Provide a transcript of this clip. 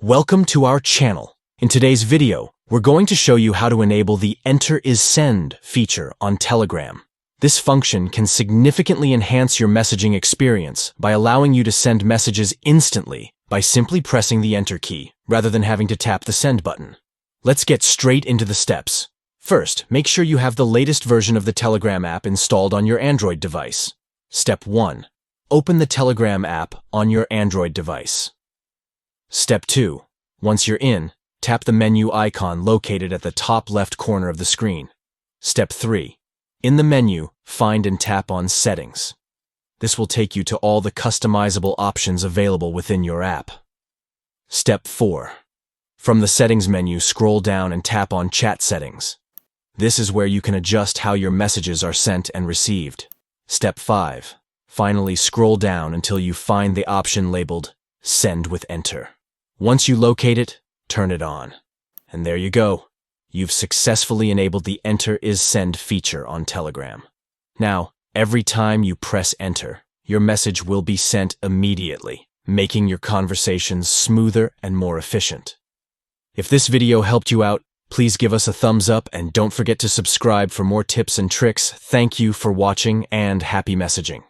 Welcome to our channel. In today's video, we're going to show you how to enable the Enter is Send feature on Telegram. This function can significantly enhance your messaging experience by allowing you to send messages instantly by simply pressing the Enter key, rather than having to tap the Send button. Let's get straight into the steps. First, make sure you have the latest version of the Telegram app installed on your Android device. Step 1. Open the Telegram app on your Android device. Step 2. Once you're in, tap the menu icon located at the top left corner of the screen. Step 3. In the menu, find and tap on Settings. This will take you to all the customizable options available within your app. Step 4. From the Settings menu, scroll down and tap on Chat Settings. This is where you can adjust how your messages are sent and received. Step 5. Finally, scroll down until you find the option labeled Send with Enter. Once you locate it, turn it on. And there you go. You've successfully enabled the Enter is Send feature on Telegram. Now, every time you press Enter, your message will be sent immediately, making your conversations smoother and more efficient. If this video helped you out, please give us a thumbs up and don't forget to subscribe for more tips and tricks. Thank you for watching and happy messaging.